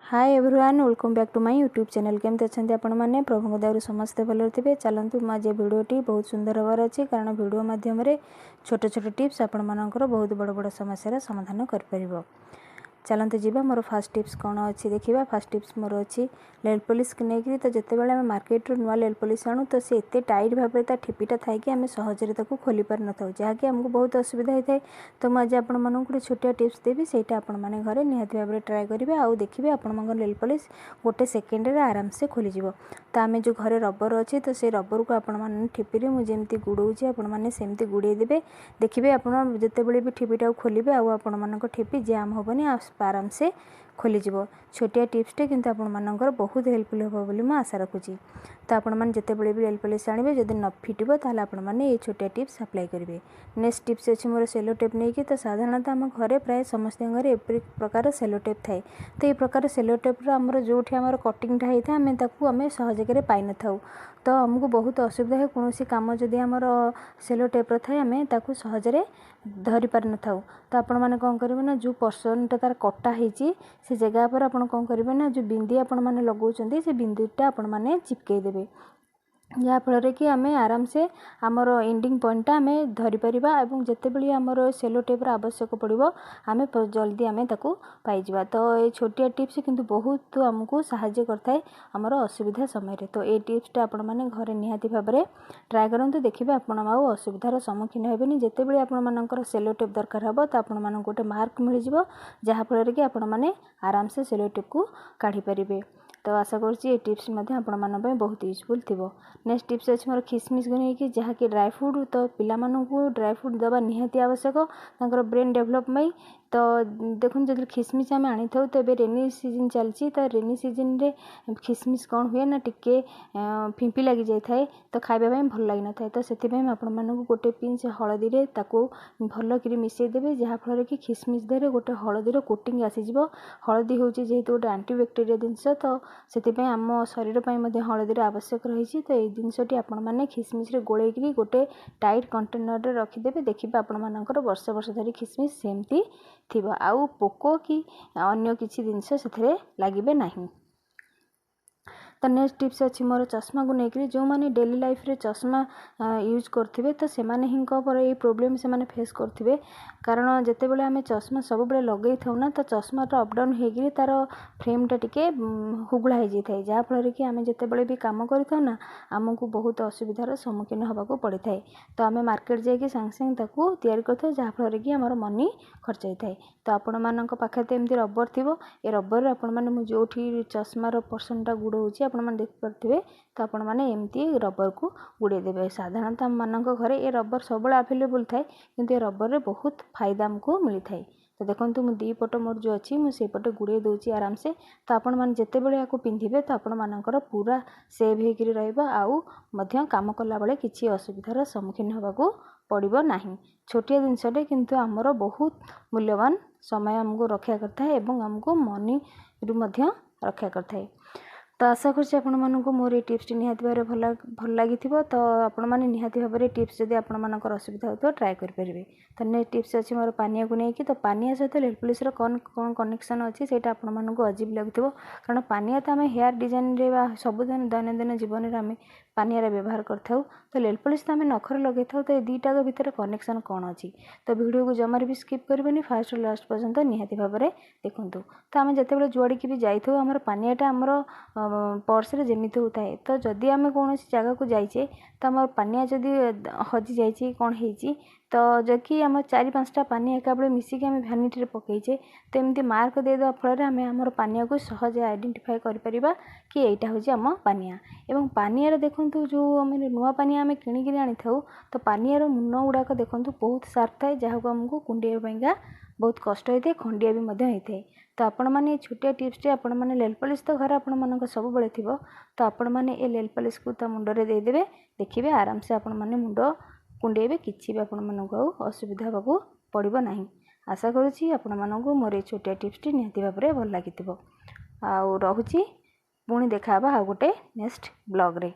Hi everyone, welcome back to my YouTube channel. केमती अच्छे आपण मैंने प्रभु दयारू समस्ते भल थे। चलतु आज भिडियोटी बहुत सुंदर हबार अच्छी, कारण भिडियो मध्यम छोट छोट टिप्स आपण मानकर बहुत बड़ बड़ समस्या समाधान कर। चलते जीवा मोर फास्ट टिप्स कौन अच्छी देखा। फास्ट टिप्स मोर अच्छी नेल पॉलिश नहीं तो जिते बड़े मार्केट नुआ नेल पॉलिश आणु तो सी एत टाइट भाव ठिपीटा थाई आम सहजरे खोली पार न था, जहाँकि आमको बहुत असुविधा होता है। तो मुझे आपण मानक गोटे छोटिया टिप्स देवी, सेटा आपण मैंने घरे निहाती भाव ट्राए करेंगे। आउ देखिए आपण नेल पॉलिश गोटे सेकेंड रे आराम से खोलीजिव। तो आम जो घरे रबर अच्छी तो से रबर को आपण मैंने ठिपी मुझे गुड़ाऊँगी, आपण मैंने सेमती गुड़े देवे। देखिए आपण जितेबले भी ठिपीटा खोलिए आपण मान ठिपी जाम हेनी, आराम से खोलीजिव। छोटिया टिप्सटे किंतु आपण मानकर बहुत हेल्पफुल हो बोली मैं आशा रखुची। तो आपण मैंने जितेबले भी नेल पॉलिश आने जब न फिटो ताल आपण मैंने ये छोटिया टिप्स अप्लाई करेंगे। नेक्स्ट टिप्स अच्छी मोर सेलो टेप नहीं कि, तो साधारणतः आम घरे प्राय समस्त घर एपरी प्रकार सेलो टेप थाए। तो ये प्रकार सेलो टेप्र आमर जो आमर कटिंगटा होता है आम सहजरे पाई न था। तो आमको बहुत असुविधा है, कौन काम जदि आमर सेलो टेप्र थाए आम सहजरे धरी पार न था। तो आपण मैंने कौन करेंगे ना, जो पर्सनटा तार कटा होती से जगह पर आप कौन करेंगे ना, जो बिंदी आपण मैंने लगाउछंती से बिंदुटा आपण मैंने चिपकई देबे, जहाँफल कि आम आराम से आमर एंडिंग पॉइंटा आम धरी पारिबा। एवं जितेबले आमर सेलो टेप्र आवश्यक पड़ो आम जल्दी आम ताकू पाइबा। तो ये छोटिया टिप्स किंतु बहुत आमको साहाय्य करता आमर असुविधा समय। तो ये टिप्सटा आपण मैंने घरे निहाती भाव में ट्राए करूँ, देखिए आपण आउ असुविधार सम्मुखीन हेबेनी। जितेबले आपण मानकर सेलो टेप दरकार हम तो आपण मानक गोटे मार्क मिल जाव, जहाँफल कि आपण मैंने आराम से सेलो टेप को काढ़ी पारिबे। तो आशा करुँची टिप्स आपण बहुत यूजफुल थी। नेक्स्ट टिप्स अच्छी मोर खिसमिस को लेकिन, जहाँकि ड्राई फ्रूट। तो पिलामानंकु ड्राई फ्रूट दबा निहाती आवश्यक तांकर ब्रेन डेवलपमेंट। तो देखो जो खिसमिस आम आनी था, तो रेनी सीजन चलती, तो रेनी सीजन रे खिसमिस कौन हुए ना टिके फिंपी लगी जाए, तो खाइबा भल लगी न था। तो से आपण मानक गोटे पिंच हलदी रे ताकू भल कि मिसई देवे, जहाँफल कि खिसमिस देहरे गोटे हलदीर कोटिंग आसीजिव। हलदी हूँ जेहेतु गोटे आंटीबैक्टेरिया जिनस, तो से आम शरीर पर हलदीर आवश्यक रही। तो ये जिनसटी आपण मैंने खिसमिस रे गोलेकरी गोटे टाइट कंटेनर रे रखिदेवे। देखिए आपण मानकर वर्ष वर्ष धरी खिसमिस सेमती थिबा, आउ पोको कि अन्य किसी जिनस से लगे नहीं। तो नेक्स्ट टिप्स अच्छी मोर चश्मा को लेकर, जो मैंने डेली लाइफ रे चश्मा यूज करथिबे तो से माने हिंक पर ये प्रॉब्लम से माने फेस करथिबे। कारण जिते बड़े आम चश्मा सब बड़े लगे था ना, तो चश्माटा अपडाउन होगी तार फ्रेमटा टिके हुगुला हो जाए, जहाँफल कि आम जिते बड़े भी काम करता ना आमको बहुत असुविधार सम्मुखीन होगा पड़ी थाए। तो आम मार्केट जाकि सांगे सांगे ताकू तैयारी करते, जहाँफल कि आमर मनी खर्च होता है। तो आपण मानक पाखे तो एमती रबर थी, ये रबर आपण मैंने जो चश्मार पर्सनटा गुड़ाऊँगी आपण मैंने देखिपे। तो आपण मैंने एमती रबर को गुड़े देवे। साधारणतः आम मानक घरे ये रबर सब अवेलेबल थाए, किंतु ये रबर रे बहुत फायदा आमको मिलता है। तो देखो मु दी पट मोर जो अच्छी मुझे पटे गुड़े दूसरी आराम से। तो आपण मैंने जिते बड़े या पिंधे तो आपण मानकर पूरा सेव होकर रहा, आउ काम कला बेले किसी असुविधार सम्मुखीन होगा पड़ो नहीं। छोटिया जिनसटे किंतु आमर बहुत मूल्यवान समय आमको रक्षा करता है एवं आमको मनी रु रक्षा करता है। तो आशा करछि आपण मानक मोर ये टिप्स निहाती भाव भल लगी। तो आपण मैंने निहाती भाव में टिप्स जब आपण मानकर असुविधा हो ट्राए करेंगे। तो नेक्स्ट टिप्स अच्छी मोर पानिया को लेकिन, तो पानिया सहित नेल पॉलिश कौन कौन कनेक्शन अच्छी से आपण मानक अजीब लगुव। कारण पानिया तो आम हेयर डिजाइन रे सबुदिन दैनंदिन जीवन में आम पानिया व्यवहार करूँ। तो नेल पॉलिश तो आम नखर लगे था। तो ये दुईटा भितर कनेक्शन कौन अच्छी, तो वीडियो को जमार भी स्किप करेंगे, फास्ट और लास्ट पर्यंत निहाती भाव में देखूँ। तो आम जिते जुआड़ी भी जाइए आम पानियाटा आमर पर्स रे जेमिति होता है। तो जदि आम कौन जगह को जाइए तो आम पानिया जदि हजि जाइए कौन होती, तो जबकि आम 4-5टा पानी एका बेले मिसिक आम भैनिटी पकईचे, तो एमती मार्क देदेवा फल आम आम पानिया को सहज आइडेंटिफाई करिपरिबा कि एटा होची आम पानिया। एवं पानिया देखंतु जो आम नुआ पानिया आम किणिकी आनी थाउ, तो पानियार मुन गुड़ाक देखंतु बहुत सार्प थाए, जहाँ आमको कुंडेइबा बहुत कष्ट होता है, खंडिया भी होता है। तो आपण मैंने छोटिया टिप्सटे आपण मैंने नेल पॉलिश तो घर आपण मानक सब बेले थिबो, तो आपण मैंने ये नेल पॉलिश को ता मुंडरे देदेवे। देखिए आराम से आपण मैंने मुंड कुंडेइबे, किछि भी आपण मानक असुविधा होगा पड़ो नहीं। आशा करुँची आपण मानक मोर ये छोटिया टिप्सटी निहाती भाव में भल लगी। आ रहुची पुणी देखा आ गोटे नेक्स्ट ब्लॉग रे।